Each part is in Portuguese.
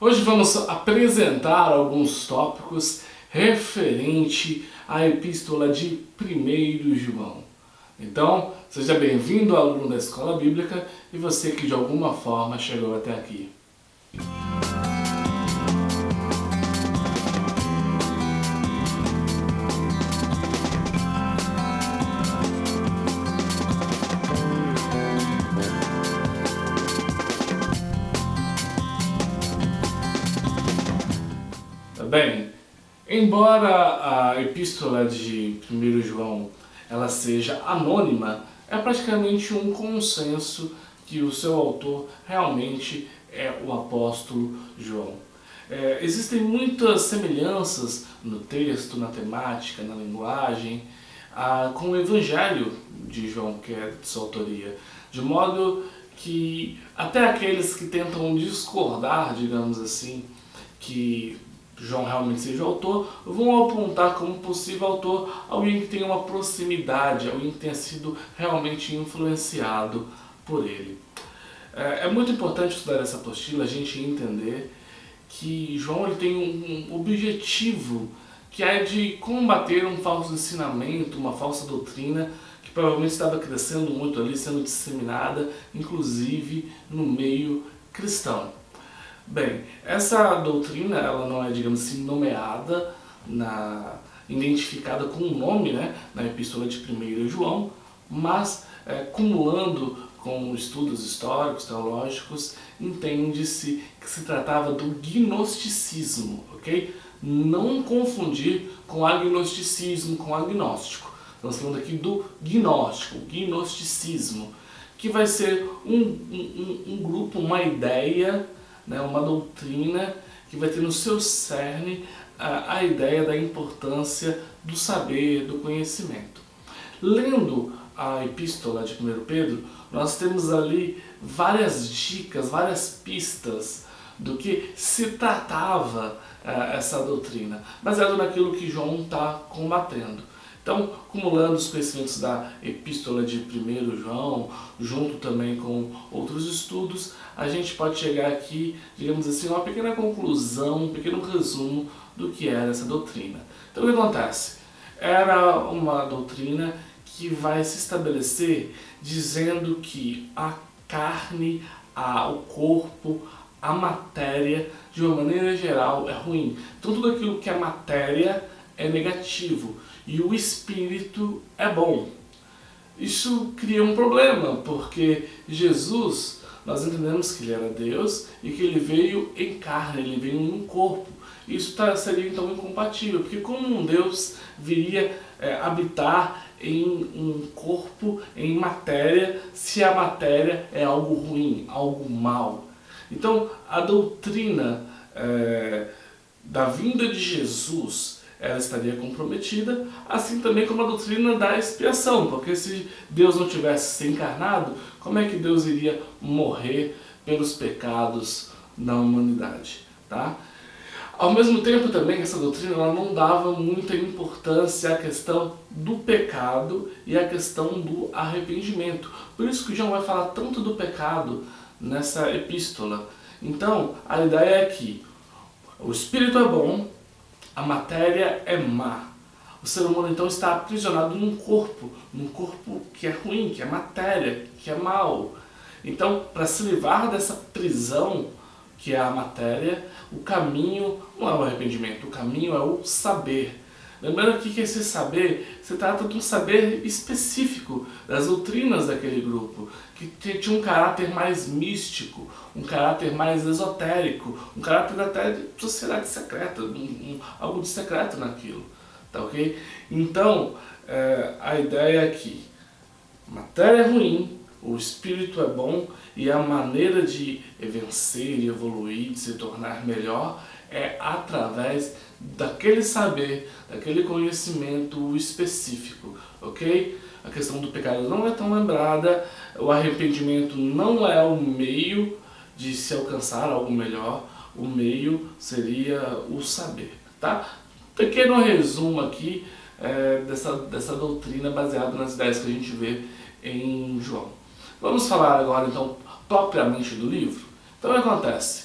Hoje vamos apresentar alguns tópicos referente à Epístola de 1 João. Então, seja bem-vindo, aluno da Escola Bíblica, e você que de alguma forma chegou até aqui. Bem, embora a epístola de 1 João ela seja anônima, é praticamente um consenso que o seu autor realmente é o apóstolo João. Existem muitas semelhanças no texto, na temática, na linguagem, com o Evangelho de João, que é de sua autoria, de modo que até aqueles que tentam discordar, digamos assim, que João realmente seja o autor, vão apontar como possível autor alguém que tenha uma proximidade, alguém que tenha sido realmente influenciado por ele. É muito importante estudar essa apostila, a gente entender que João ele tem um objetivo, que é de combater um falso ensinamento, uma falsa doutrina, que provavelmente estava crescendo muito ali, sendo disseminada, inclusive no meio cristão. Bem, essa doutrina ela não é, digamos assim, nomeada, identificada com um nome, né, na Epístola de 1 João, mas cumulando com estudos históricos, teológicos, entende-se que se tratava do gnosticismo, ok? Não confundir com agnosticismo, com agnóstico. Estamos falando aqui do gnóstico, gnosticismo, que vai ser um grupo, uma ideia, uma doutrina que vai ter no seu cerne a ideia da importância do saber, do conhecimento. Lendo a epístola de 1 Pedro, nós temos ali várias dicas, várias pistas do que se tratava essa doutrina, baseado naquilo que João está combatendo. Então, acumulando os conhecimentos da Epístola de 1 João, junto também com outros estudos, a gente pode chegar aqui, digamos assim, a uma pequena conclusão, um pequeno resumo do que era essa doutrina. Então, o que acontece? Era uma doutrina que vai se estabelecer dizendo que a carne, o corpo, a matéria, de uma maneira geral, é ruim. Então, tudo aquilo que é matéria é negativo e o espírito é bom. Isso cria um problema, porque Jesus, nós entendemos que ele era Deus e que ele veio em carne, ele veio em um corpo. Isso seria então incompatível, porque como um Deus viria habitar em um corpo, em matéria, se a matéria é algo ruim, algo mal? Então a doutrina da vinda de Jesus, ela estaria comprometida, assim também como a doutrina da expiação, porque se Deus não tivesse se encarnado, como é que Deus iria morrer pelos pecados da humanidade? Tá? Ao mesmo tempo também, essa doutrina ela não dava muita importância à questão do pecado e à questão do arrependimento. Por isso que João vai falar tanto do pecado nessa epístola. Então, a ideia é que o espírito é bom, a matéria é má. O ser humano então está aprisionado num corpo que é ruim, que é matéria, que é mau. Então, para se livrar dessa prisão que é a matéria, o caminho não é o arrependimento, o caminho é o saber. Lembrando aqui que esse saber se trata de um saber específico das doutrinas daquele grupo, que tinha um caráter mais místico, um caráter mais esotérico, um caráter até de sociedade secreta, algo de secreto naquilo. Tá ok? Então, a ideia é que matéria é ruim, o espírito é bom e a maneira de vencer e evoluir, de se tornar melhor, é através daquele saber, daquele conhecimento específico, ok? A questão do pecado não é tão lembrada, o arrependimento não é o meio de se alcançar algo melhor, o meio seria o saber, tá? Pequeno resumo aqui dessa doutrina baseada nas ideias que a gente vê em João. Vamos falar agora então propriamente do livro. Então o que acontece?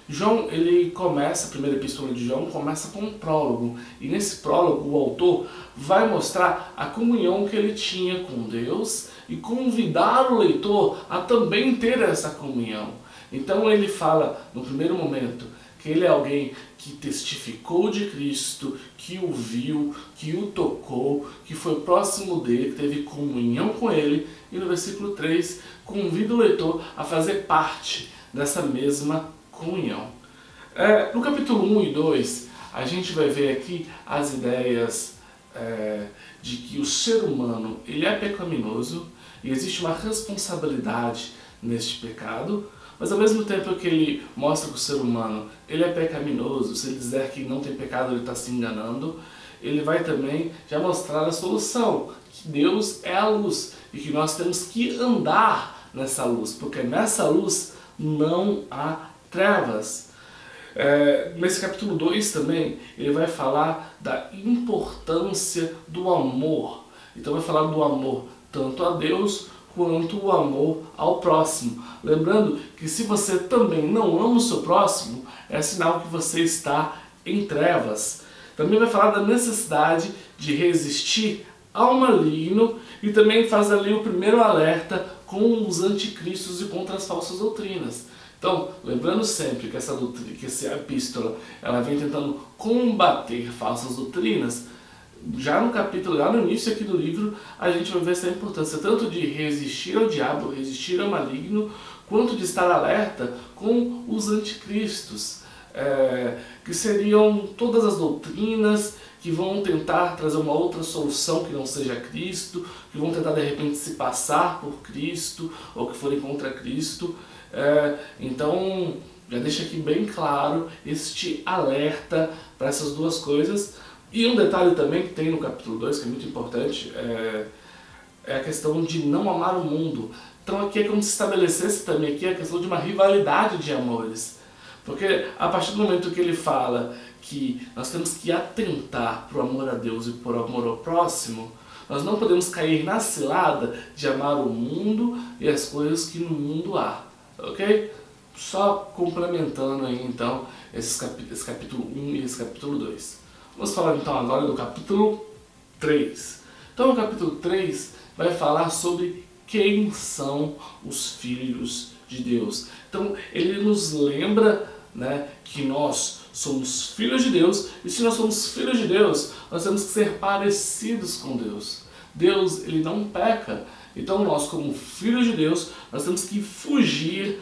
João, ele começa, a primeira epístola de João começa com um prólogo, e nesse prólogo o autor vai mostrar a comunhão que ele tinha com Deus e convidar o leitor a também ter essa comunhão. Então ele fala, no primeiro momento, que ele é alguém que testificou de Cristo, que o viu, que o tocou, que foi próximo dele, que teve comunhão com ele, e no versículo 3 convida o leitor a fazer parte dessa mesma comunhão. No capítulo 1 e 2, a gente vai ver aqui as ideias de que o ser humano ele é pecaminoso e existe uma responsabilidade neste pecado, mas ao mesmo tempo que ele mostra que o ser humano ele é pecaminoso, se ele dizer que não tem pecado ele está se enganando, ele vai também já mostrar a solução, que Deus é a luz e que nós temos que andar nessa luz, porque nessa luz não há trevas. Nesse capítulo 2 também, ele vai falar da importância do amor. Então vai falar do amor tanto a Deus quanto o amor ao próximo. Lembrando que se você também não ama o seu próximo, é sinal que você está em trevas. Também vai falar da necessidade de resistir ao maligno e também faz ali o primeiro alerta com os anticristos e contra as falsas doutrinas. Então, lembrando sempre que essa epístola ela vem tentando combater falsas doutrinas, já no capítulo, lá no início aqui do livro, a gente vai ver essa importância tanto de resistir ao diabo, resistir ao maligno, quanto de estar alerta com os anticristos, que seriam todas as doutrinas que vão tentar trazer uma outra solução que não seja Cristo, que vão tentar de repente se passar por Cristo, ou que forem contra Cristo. Então, já deixa aqui bem claro este alerta para essas duas coisas. E um detalhe também que tem no capítulo 2, que é muito importante, é a questão de não amar o mundo. Então aqui é como se estabelecesse também aqui a questão de uma rivalidade de amores. Porque a partir do momento que ele fala que nós temos que atentar para o amor a Deus e por amor ao próximo, nós não podemos cair na cilada de amar o mundo e as coisas que no mundo há. Ok? Só complementando aí então esse capítulo 1 e esse capítulo 2. Vamos falar então agora do capítulo 3. Então o capítulo 3 vai falar sobre quem são os filhos de Deus. Então ele nos lembra, né, que nós somos filhos de Deus, e se nós somos filhos de Deus, nós temos que ser parecidos com Deus. Deus, ele não peca. Então nós, como filhos de Deus, nós temos que fugir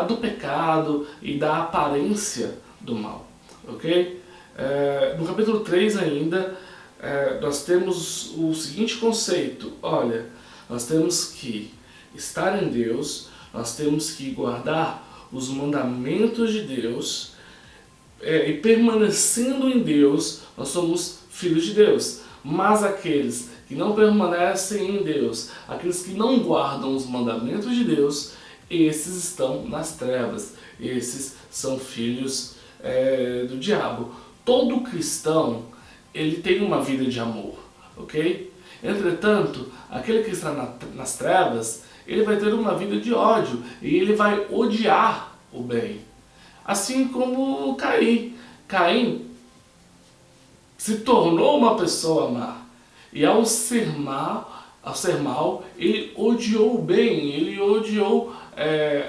do pecado e da aparência do mal. Ok? No capítulo 3 ainda, nós temos o seguinte conceito. Olha, nós temos que estar em Deus, nós temos que guardar os mandamentos de Deus, e permanecendo em Deus, nós somos filhos de Deus. Mas aqueles que não permanecem em Deus, aqueles que não guardam os mandamentos de Deus, esses estão nas trevas, esses são filhos do diabo. Todo cristão, ele tem uma vida de amor, ok? Entretanto, aquele que está nas trevas, ele vai ter uma vida de ódio, e ele vai odiar o bem. Assim como Caim. Caim se tornou uma pessoa má, e ao ser mal, ele odiou o bem, ele odiou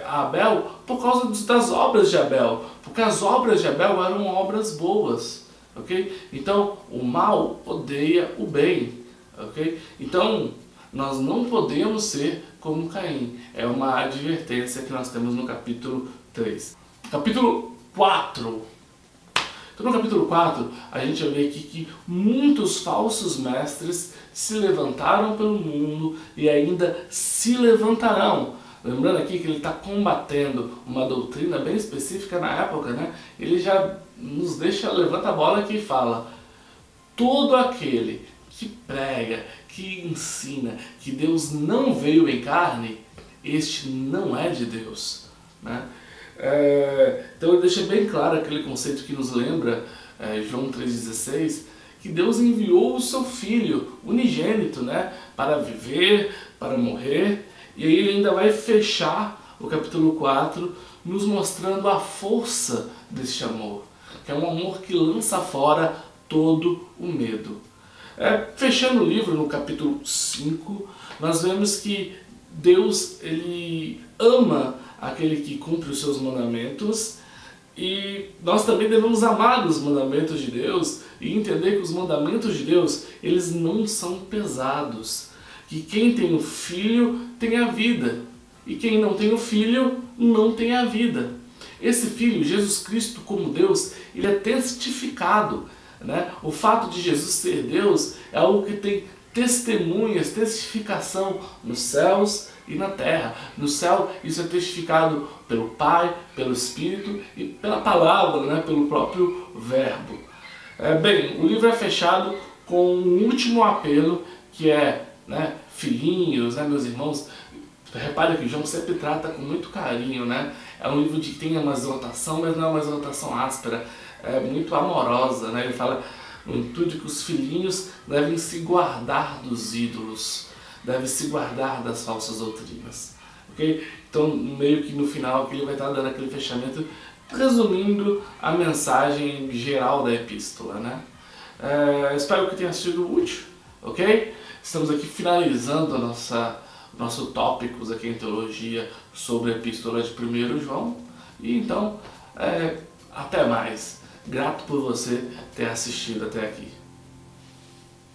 Abel por causa das obras de Abel, porque as obras de Abel eram obras boas, ok? Então o mal odeia o bem, ok? Então nós não podemos ser como Caim. É uma advertência que nós temos no capítulo 3. Capítulo 4. Então no capítulo 4 a gente vai ver aqui que muitos falsos mestres se levantaram pelo mundo e ainda se levantarão. Lembrando aqui que ele está combatendo uma doutrina bem específica na época, né? Ele já nos levanta a bola aqui e fala: todo aquele que prega, que ensina que Deus não veio em carne, este não é de Deus, né? Então ele deixa bem claro aquele conceito que nos lembra João 3,16, que Deus enviou o seu Filho unigênito, né, para viver, para morrer, e aí ele ainda vai fechar o capítulo 4, nos mostrando a força deste amor, que é um amor que lança fora todo o medo. Fechando o livro, no capítulo 5, nós vemos que Deus, ele ama aquele que cumpre os seus mandamentos, e nós também devemos amar os mandamentos de Deus e entender que os mandamentos de Deus, eles não são pesados. Que quem tem o Filho tem a vida, e quem não tem o Filho não tem a vida. Esse Filho, Jesus Cristo como Deus, ele é testificado, né? O fato de Jesus ser Deus é algo que tem testemunhas, testificação nos céus e na terra. No céu isso é testificado pelo Pai, pelo Espírito e pela palavra, né? Pelo próprio Verbo. Bem, o livro é fechado com um último apelo, que é, né, filhinhos, né, meus irmãos. Repare que João sempre trata com muito carinho, né? É um livro que tem uma exortação, mas não é uma exortação áspera, é muito amorosa, né? Ele fala no intuito que os filhinhos devem se guardar dos ídolos, devem se guardar das falsas doutrinas, ok? Então, meio que no final que ele vai estar dando aquele fechamento, resumindo a mensagem geral da epístola, né? Espero que tenha sido útil, ok? Estamos aqui finalizando nosso tópicos aqui em teologia sobre a epístola de 1 João. E então, até mais. Grato por você ter assistido até aqui.